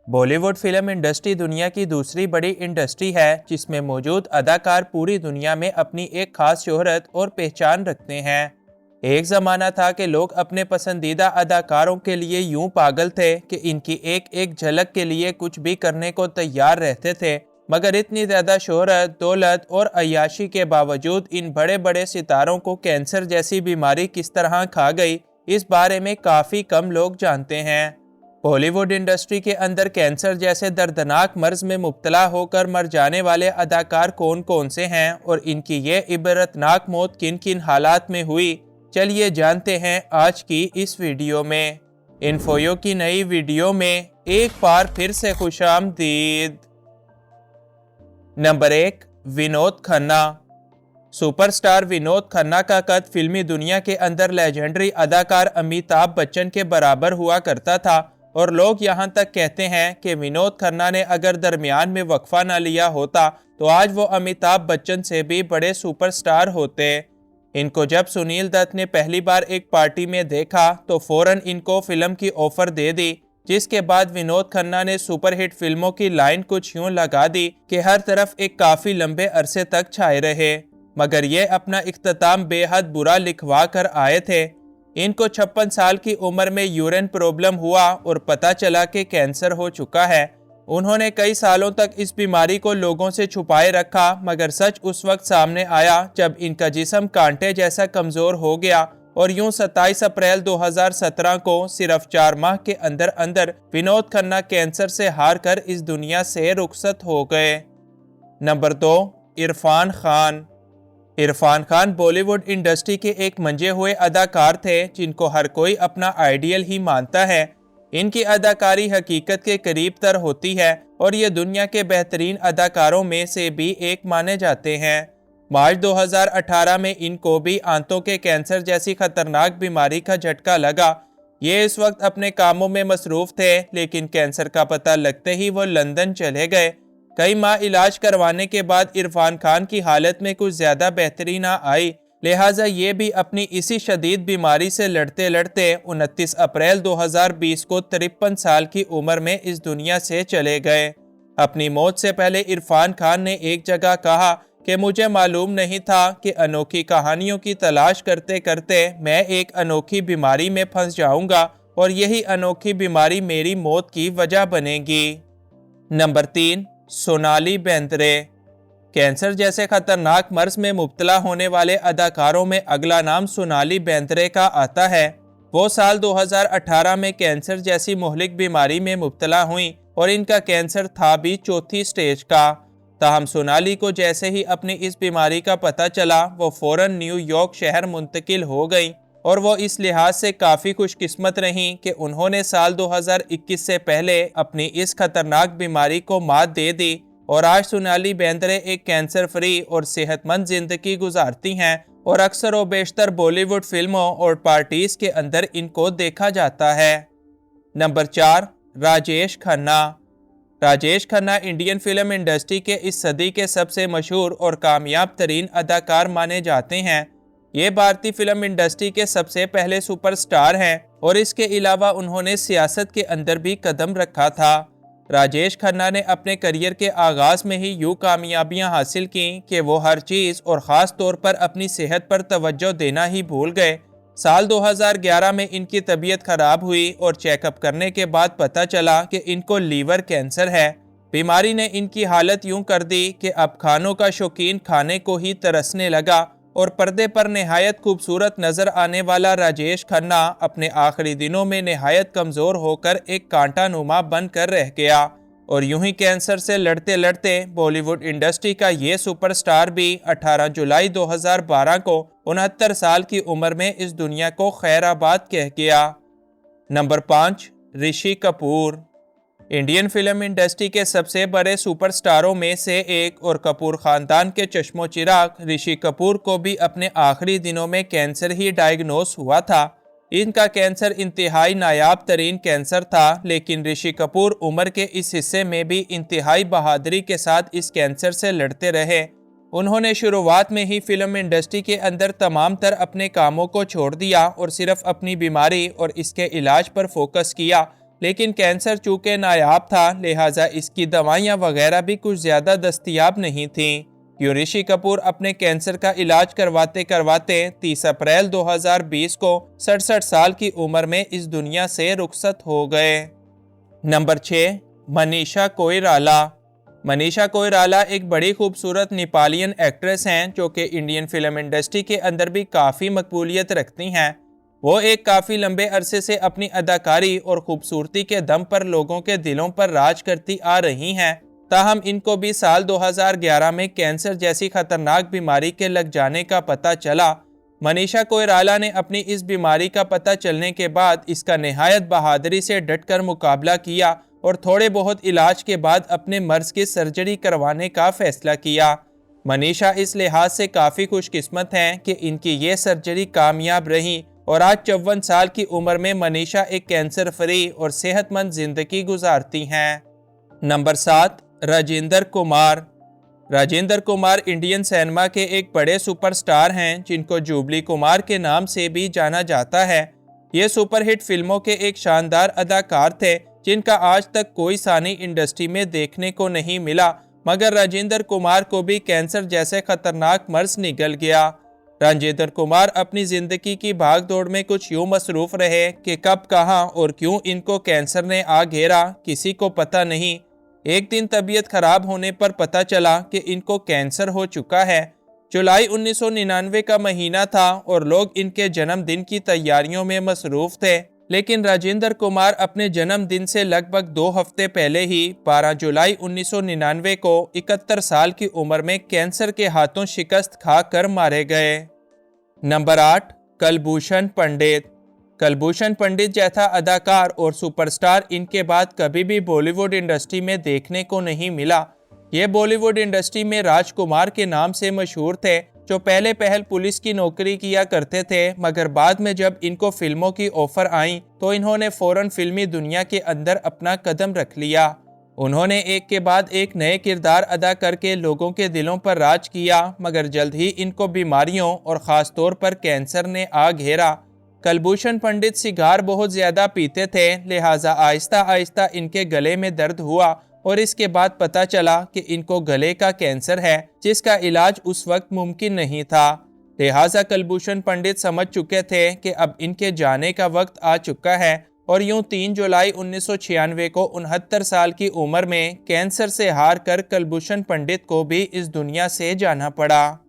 Bollywood film industry दुनिया की दूसरी बड़ी इंडस्ट्री है जिसमें मौजूद अदाकार पूरी दुनिया में अपनी एक खास शोहरत और पहचान रखते हैं। एक ज़माना था कि लोग अपने पसंदीदा अदाकारों के लिए यूं पागल थे कि इनकी एक एक झलक के लिए कुछ भी करने को तैयार रहते थे। मगर इतनी ज़्यादा शोहरत, दौलत और अय्याशी के बावजूद इन बड़े बड़े सितारों को कैंसर जैसी बीमारी किस तरह खा गई, इस बारे में काफ़ी कम लोग जानते हैं। बॉलीवुड इंडस्ट्री के अंदर कैंसर जैसे दर्दनाक मर्ज में मुब्तला होकर मर जाने वाले अदाकार कौन कौन से हैं और इनकी ये इबरतनाक मौत किन किन हालात में हुई, चलिए जानते हैं आज की इस वीडियो में। इन्फोयो की नई वीडियो में एक बार फिर से खुशामदीद। नंबर 1, विनोद खन्ना। सुपरस्टार विनोद खन्ना का कद फिल्मी दुनिया के अंदर लेजेंडरी अदाकार अमिताभ बच्चन के बराबर हुआ करता था और लोग यहां तक कहते हैं कि विनोद खन्ना ने अगर दरमियान में वक्फा न लिया होता तो आज वो अमिताभ बच्चन से भी बड़े सुपरस्टार होते। इनको जब सुनील दत्त ने पहली बार एक पार्टी में देखा तो फौरन इनको फिल्म की ऑफर दे दी, जिसके बाद विनोद खन्ना ने सुपरहिट फिल्मों की लाइन कुछ यूं लगा दी कि हर तरफ एक काफी लंबे अरसे तक छाए रहे। मगर ये अपना इख्तिताम बेहद बुरा लिखवा कर आए थे। इनको 56 साल की उम्र में यूरिन प्रॉब्लम हुआ और पता चला कि कैंसर हो चुका है। उन्होंने कई सालों तक इस बीमारी को लोगों से छुपाए रखा, मगर सच उस वक्त सामने आया जब इनका जिस्म कांटे जैसा कमजोर हो गया और यूं 27 अप्रैल 2017 को सिर्फ 4 माह के अंदर अंदर विनोद खन्ना कैंसर से हार कर इस दुनिया से रुखसत हो गए। नंबर 2, इरफान खान। इरफान खान बॉलीवुड इंडस्ट्री के एक मंजे हुए अदाकार थे जिनको हर कोई अपना आइडियल ही मानता है। इनकी अदाकारी हकीकत के करीब तर होती है और ये दुनिया के बेहतरीन अदाकारों में से भी एक माने जाते हैं। मार्च 2018 में इनको भी आंतों के कैंसर जैसी खतरनाक बीमारी का झटका लगा। ये इस वक्त अपने कामों में मसरूफ थे, लेकिन कैंसर का पता लगते ही वो लंदन चले गए। कई माह इलाज करवाने के बाद इरफान खान की हालत में कुछ ज़्यादा बेहतरी ना आई, लिहाजा ये भी अपनी इसी शदीद बीमारी से लड़ते लड़ते 29 अप्रैल 2020 को 53 साल की उम्र में इस दुनिया से चले गए। अपनी मौत से पहले इरफान खान ने एक जगह कहा कि मुझे मालूम नहीं था कि अनोखी कहानियों की तलाश करते करते मैं एक अनोखी बीमारी में फंस जाऊंगा और यही अनोखी बीमारी मेरी मौत की वजह बनेगी। नंबर 3, सोनाली बेंद्रे। कैंसर जैसे खतरनाक मर्ज में मुब्तला होने वाले अदाकारों में अगला नाम सोनाली बेंद्रे का आता है। वो साल 2018 में कैंसर जैसी मुहलिक बीमारी में मुब्तला हुई और इनका कैंसर था भी 4थी स्टेज का। ताहम सोनाली को जैसे ही अपनी इस बीमारी का पता चला वो फौरन न्यूयॉर्क शहर मुंतकिल हो गई और वो इस लिहाज से काफ़ी खुशकिस्मत रहीं कि उन्होंने साल 2021 से पहले अपनी इस खतरनाक बीमारी को मात दे दी और आज सोनाली बेंद्रे एक कैंसर फ्री और सेहतमंद जिंदगी गुजारती हैं और अक्सर व बेशतर बॉलीवुड फिल्मों और पार्टीज के अंदर इनको देखा जाता है। Number 4, Rajesh Khanna. Rajesh Khanna Indian film industry के इस सदी के सबसे मशहूर और कामयाब तरीन अदाकार माने जाते हैं। ये भारतीय फिल्म इंडस्ट्री के सबसे पहले सुपरस्टार हैं और इसके अलावा उन्होंने सियासत के अंदर भी कदम रखा था। राजेश खन्ना ने अपने करियर के आगाज में ही यूं कामयाबियां हासिल की कि वो हर चीज़ और ख़ास तौर पर अपनी सेहत पर तवज्जो देना ही भूल गए। साल 2011 में इनकी तबीयत खराब हुई और चेकअप करने के बाद पता चला कि इनको लीवर कैंसर है। बीमारी ने इनकी हालत यूं कर दी कि अब खानों का शौकीन खाने को ही तरसने लगा और पर्दे पर निहायत खूबसूरत नजर आने वाला राजेश खन्ना अपने आखिरी दिनों में निहायत कमज़ोर होकर एक कांटा नुमा बनकर रह गया और यूं ही कैंसर से लड़ते लड़ते बॉलीवुड इंडस्ट्री का ये सुपरस्टार भी 18 जुलाई 2012 को 69 साल की उम्र में इस दुनिया को खैराबाद कह गया। Number 5, Rishi Kapoor. Indian film industry के सबसे बड़े सुपरस्टारों में से एक और कपूर खानदान के चश्मो चिराग ऋषि कपूर को भी अपने आखिरी दिनों में कैंसर ही डायग्नोस हुआ था। इनका कैंसर इंतहाई नायाब तरीन कैंसर था, लेकिन ऋषि कपूर उम्र के इस हिस्से में भी इंतहाई बहादुरी के साथ इस कैंसर से लड़ते रहे। उन्होंने शुरुआत में ही फिल्म इंडस्ट्री के अंदर तमाम तर अपने कामों को छोड़ दिया और सिर्फ अपनी बीमारी और इसके इलाज पर फोकस किया। लेकिन कैंसर चूंकि नायाब था, लिहाजा इसकी दवाइयाँ वगैरह भी कुछ ज़्यादा दस्तयाब नहीं थीं। यूं ऋषि कपूर अपने कैंसर का इलाज करवाते करवाते 30 अप्रैल 2020 को 67 साल की उम्र में इस दुनिया से रुखसत हो गए। नंबर 6, मनीषा कोइराला। मनीषा कोइराला एक बड़ी खूबसूरत नेपालियन एक्ट्रेस हैं जो कि इंडियन फिल्म इंडस्ट्री के अंदर भी काफ़ी मकबूलियत रखती हैं। वो एक काफ़ी लंबे अरसे से अपनी अदाकारी और खूबसूरती के दम पर लोगों के दिलों पर राज करती आ रही हैं। ताहम इनको भी साल 2011 में कैंसर जैसी खतरनाक बीमारी के लग जाने का पता चला। मनीषा कोइराला ने अपनी इस बीमारी का पता चलने के बाद इसका निहायत बहादुरी से डटकर मुकाबला किया और थोड़े बहुत इलाज के बाद अपने मर्ज की सर्जरी करवाने का फैसला किया। मनीषा इस लिहाज से काफ़ी खुशकिस्मत हैं कि इनकी ये सर्जरी कामयाब रही और आज 54 साल की उम्र में मनीषा एक कैंसर फ्री और सेहतमंद जिंदगी गुजारती हैं। Number 7, Rajendra Kumar. Rajendra Kumar Indian cinema के एक बड़े सुपरस्टार हैं जिनको जुबली कुमार के नाम से भी जाना जाता है। ये सुपरहिट फिल्मों के एक शानदार अदाकार थे जिनका आज तक कोई सानी इंडस्ट्री में देखने को नहीं मिला, मगर राजेंद्र कुमार को भी कैंसर जैसे खतरनाक मर्ज निगल गया। राजेंद्र कुमार अपनी जिंदगी की भागदौड़ में कुछ यूं मसरूफ रहे कि कब, कहां और क्यों इनको कैंसर ने आ घेरा किसी को पता नहीं। एक दिन तबीयत खराब होने पर पता चला कि इनको कैंसर हो चुका है। जुलाई 1999 का महीना था और लोग इनके जन्मदिन की तैयारियों में मसरूफ थे, लेकिन राजेंद्र कुमार अपने जन्मदिन से लगभग 2 हफ्ते पहले ही 12 जुलाई 1999 को 71 साल की उम्र में कैंसर के हाथों शिकस्त खाकर मारे गए। नंबर 8, कुलभूषण पंडित। कुलभूषण पंडित जैसा अदाकार और सुपरस्टार इनके बाद कभी भी बॉलीवुड इंडस्ट्री में देखने को नहीं मिला। ये बॉलीवुड इंडस्ट्री में राजकुमार के नाम से मशहूर थे, जो पहले पहल पुलिस की नौकरी किया करते थे, मगर बाद में जब इनको फिल्मों की ऑफर आई तो इन्होंने फौरन फिल्मी दुनिया के अंदर अपना कदम रख लिया। उन्होंने एक के बाद एक नए किरदार अदा करके लोगों के दिलों पर राज किया, मगर जल्द ही इनको बीमारियों और ख़ास तौर पर कैंसर ने आ घेरा। कुलभूषण पंडित सिगार बहुत ज़्यादा पीते थे, लिहाजा आहिस्ता आहिस्ता इनके गले में दर्द हुआ और इसके बाद पता चला कि इनको गले का कैंसर है, जिसका इलाज उस वक्त मुमकिन नहीं था। लिहाजा कुलभूषण पंडित समझ चुके थे कि अब इनके जाने का वक्त आ चुका है और यूं 3 जुलाई 1996 को 69 साल की उम्र में कैंसर से हार कर कुलभूषण पंडित को भी इस दुनिया से जाना पड़ा।